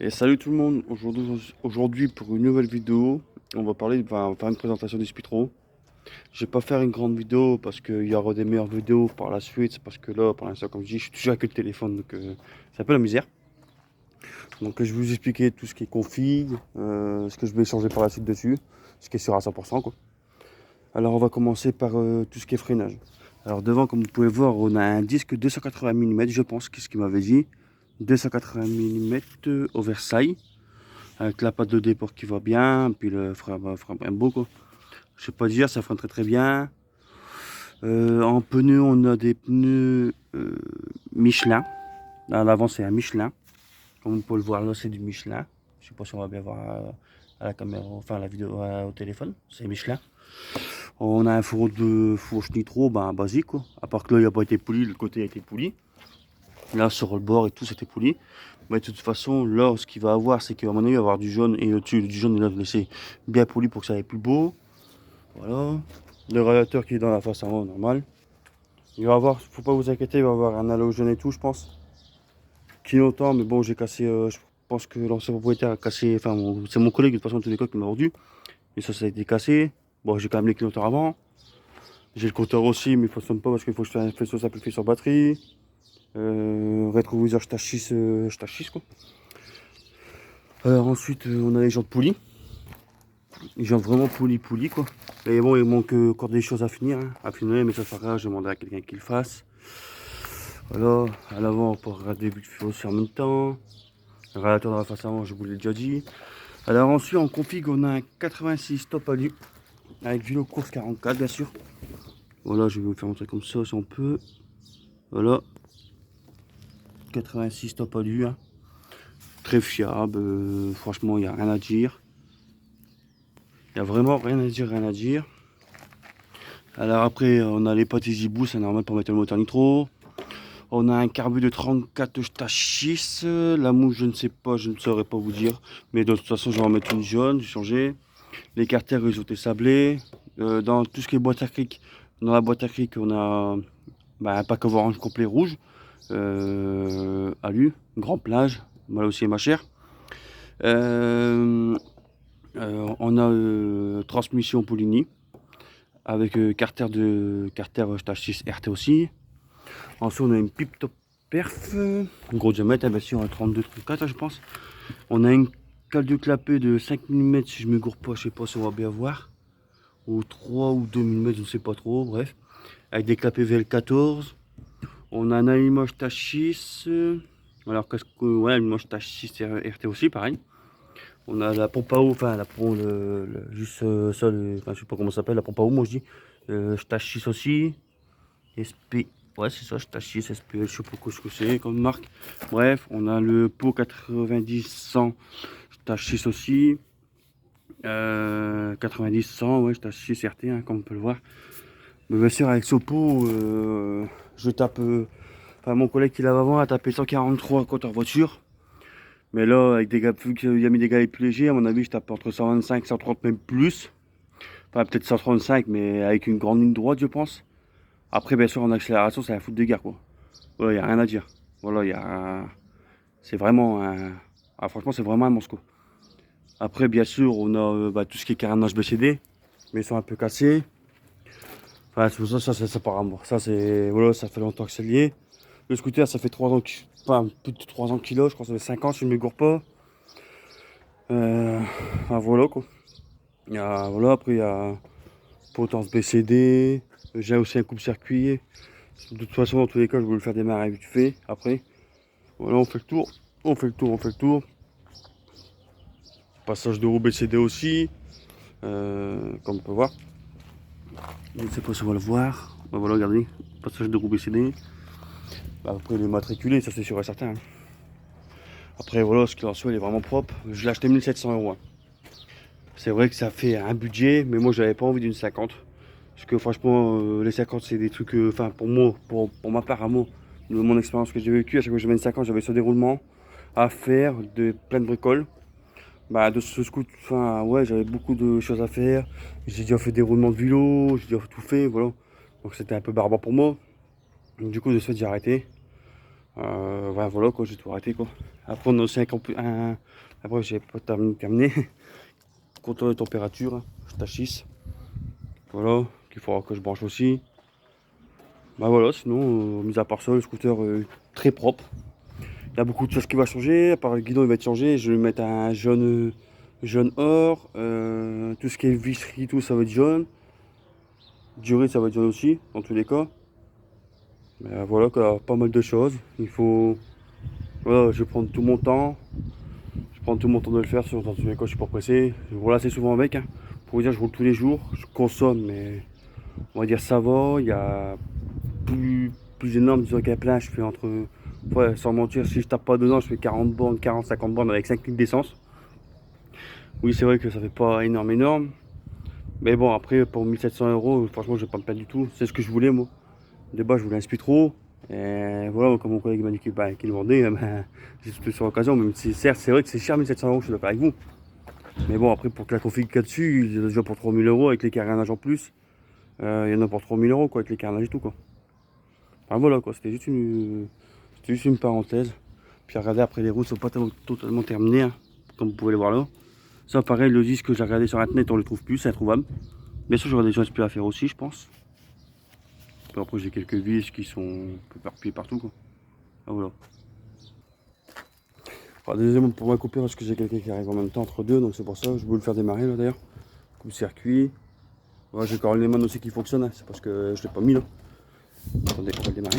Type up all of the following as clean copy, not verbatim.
Et salut tout le monde, aujourd'hui pour une nouvelle vidéo, on va parler, on va faire une présentation du Spitro. Je vais pas faire une grande vidéo parce qu'il y aura des meilleures vidéos par la suite, c'est parce que là pour l'instant comme je dis, je suis toujours avec le téléphone donc c'est un peu la misère. Donc je vais vous expliquer tout ce qui est config, ce que je vais changer par la suite dessus, ce qui est sûr à 100% quoi. Alors on va commencer par tout ce qui est freinage. Alors devant comme vous pouvez voir on a un disque 280 mm je pense, qu'est-ce qu'il m'avait dit, 280 mm oversize. Avec la pâte de déport qui va bien, puis le frein bien beau quoi. Je sais pas dire, ça freine très très bien. En pneus, on a des pneus Michelin. À l'avant, c'est un Michelin. Comme vous pouvez le voir là, c'est du Michelin. Je sais pas si on va bien voir à la caméra, enfin à la vidéo au téléphone. C'est Michelin. On a un fourreau de fourche nitro, ben basique quoi. À part que là, il n'a pas été poli, le côté a été poli. Là, sur le bord et tout, c'était poli. Mais de toute façon, là, ce qu'il va avoir, c'est qu'à mon avis, il va avoir du jaune. Et au-dessus du jaune, il va le laisser bien poli pour que ça aille plus beau. Voilà. Le radiateur qui est dans la face avant, normal. Il va avoir, faut pas vous inquiéter, il va avoir un halogène et tout, je pense. Qui longtemps, mais bon, j'ai cassé. Je pense que l'ancien propriétaire a cassé. Enfin, c'est mon collègue de toute façon, tous les cas, qui m'a vendu. Et ça a été cassé. Bon, j'ai quand même les clignoteurs avant. J'ai le compteur aussi, mais il ne fonctionne pas parce qu'il faut que je fasse un faisceau simplifié sur batterie. Rétroviseur, je tâche 6, quoi. Ensuite, on a les jantes poulies. Les jantes vraiment poulies quoi. Et bon, il manque encore des choses à finir, hein, à finir, mais ça sera grave, je vais demander à quelqu'un qui le fasse. Voilà, à l'avant, on peut regarder le but de feu aussi en même temps. Le radiateur dans la face avant, je vous l'ai déjà dit. Alors ensuite, en config, on a un 86 top alu avec vélo course 44, bien sûr. Voilà, je vais vous faire montrer comme ça si on peut. Voilà, 86 top alu, hein. Très fiable, franchement, il n'y a rien à dire. Il n'y a vraiment rien à dire, rien à dire. Alors après, on a les potes Easy Boost, c'est normal pour mettre le moteur nitro. On a un carbu de 34 6. La mouche, je ne sais pas, je ne saurais pas vous dire. Mais de toute façon, je vais en mettre une jaune, j'ai changé. Les carters, ils ont été sablés. Dans tout ce qui est boîte à cric, dans la boîte à cric, on a un pack orange complet rouge. Alu, grand plage, voilà aussi ma chère. On a transmission Poligny avec carter stage 6 RT aussi. Ensuite, on a une pipe top perf, gros diamètre, bien sûr, un 32-34, je pense. On a une cale de clapet de 5 mm, si je me gourre pas, je sais pas si on va bien voir. Ou 3 ou 2 mm, je ne sais pas trop, bref. Avec des clapets VL14. On a un allumage tâche 6. Alors, qu'est-ce que. Ouais, allumage tâche 6 RT aussi, pareil. On a la pompe à eau, enfin, la pompe, juste ça, enfin, je sais pas comment ça s'appelle, la pompe à eau, moi je dis. Tâche 6 aussi. SP. Ouais, c'est ça, je tâche SPL, je sais pas ce que c'est comme marque. Bref, on a le pot 90-100, je tâche 6 aussi. 90-100, ouais, je tâche 6 RT, hein, comme on peut le voir. Mais bien sûr, avec ce pot, je tape. Enfin, mon collègue qui l'avait avant a tapé 143 côté en voiture. Mais là, avec des gars, vu qu'il a mis des galets plus légers, à mon avis, je tape entre 125 130, même plus. Enfin, peut-être 135, mais avec une grande ligne droite, je pense. Après, bien sûr, en accélération, c'est un foot de guerre, quoi. Voilà, il n'y a rien à dire. Voilà, il y a. C'est vraiment un. Ah, franchement, c'est vraiment un monstre, quoi. Après, bien sûr, on a tout ce qui est carénage BCD, mais ils sont un peu cassés. Enfin, c'est pour ça, ça part à mort. Ça, c'est. Voilà, ça fait longtemps que c'est lié. Le scooter, ça fait 3 ans, enfin, plus de 3 ans qu'il a, je crois que ça fait 5 ans, si je ne me gourre pas. Enfin, voilà, quoi. Voilà, après, il y a potence BCD. J'ai aussi un coupe-circuit. De toute façon, dans tous les cas, je vais le faire démarrer vite fait. Après, voilà, on fait le tour. On fait le tour, on fait le tour. Passage de roue BCD aussi. Comme on peut voir. Je ne sais pas si on va le voir. Ben voilà, regardez. Passage de roue BCD. Après, il est matriculé, ça c'est sûr et certain, hein. Après, voilà, ce qu'il en soit, il est vraiment propre. Je l'ai acheté 1700 euros, hein. C'est vrai que ça fait un budget, mais moi, j'avais pas envie d'une 50. Parce que franchement, les 50, c'est des trucs. Enfin, pour moi, pour ma part, à moi, de mon expérience que j'ai vécue, à chaque fois que j'avais une 50, j'avais ce déroulement à faire, de plein de bricoles. De ce scoot, enfin, ouais, j'avais beaucoup de choses à faire. J'ai déjà fait des roulements de vélo, j'ai déjà tout fait, voilà. Donc c'était un peu barbare pour moi. Donc, du coup, de ce fait, j'ai arrêté. Voilà quoi, j'ai tout arrêté quoi. Après on a aussi après j'ai pas terminé. Contrôle de température, hein, tachis. Voilà, qu'il faudra que je branche aussi. Bah voilà, sinon, mis à part ça, le scooter très propre. Il y a beaucoup de choses qui vont changer. À part le guidon, il va être changé. Je vais mettre un jaune, jaune or. Tout ce qui est visserie, tout ça va être jaune. Durée, ça va être jaune aussi, dans tous les cas. Mais voilà, quoi, pas mal de choses. Il faut. Voilà, je vais prendre tout mon temps. Je prends tout mon temps de le faire. Dans tous les cas, je suis pas pressé. Je roule assez souvent avec. Hein. Pour vous dire, je roule tous les jours. Je consomme, mais on va dire ça va. Il y a plus énorme, disons qu'à plein, je fais entre. Ouais, sans mentir, si je tape pas dedans, je fais 40 bornes, 40, 50 bornes avec 5 litres d'essence. Oui, c'est vrai que ça fait pas énorme. Mais bon, après, pour 1700 €, franchement, je vais pas me plaindre du tout. C'est ce que je voulais, moi. De base, je voulais un Speedro. Et voilà, comme mon collègue m'a dit qu'il le vendait, ben, j'ai sauté sur l'occasion. Même si, certes, c'est vrai que c'est cher, 1700 €, je suis d'accord avec vous. Mais bon, après, pour que la config qu'il y a dessus, il y en a déjà pour 3000 € avec les carénages en plus. Il y en a pour 3000 € quoi, avec les carénages et tout, quoi. Enfin, voilà, quoi, c'était juste une parenthèse. Puis regardez, après les routes sont pas totalement terminées, hein, comme vous pouvez le voir là. Ça, pareil, le disque que j'ai regardé sur internet, on le trouve plus, c'est introuvable. Bien sûr, j'aurai des choses plus à faire aussi, je pense. Puis après, j'ai quelques vis qui sont un peu éparpillées partout, quoi. Ah, voilà. Alors, désolé pour ma couper parce que j'ai quelqu'un qui arrive en même temps entre deux, donc c'est pour ça que je voulais le faire démarrer là d'ailleurs. Coupe circuit. Voilà, j'ai encore les mains aussi qui fonctionnent, hein, c'est parce que je l'ai pas mis là. Attendez, on va le démarrer.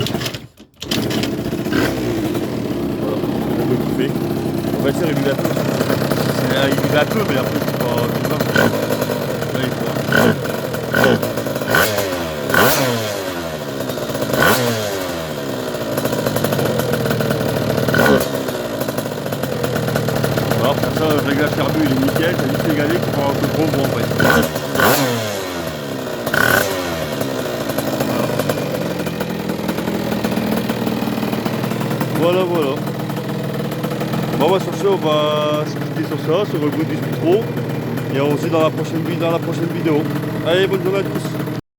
Voilà, on peut couper. On va essayer de réguler un peu. Il va un peu, mais après c'est pas tout ça. Là, il faut. Alors, pour ça, le réglage carbu il est nickel, c'est juste égalé qui prend un peu trop bon en fait. Voilà. Bon, bah, sur ce, on va se quitter sur ça, sur le goût du Speedro. Et on se dit dans la prochaine vidéo. Allez, bonne journée à tous.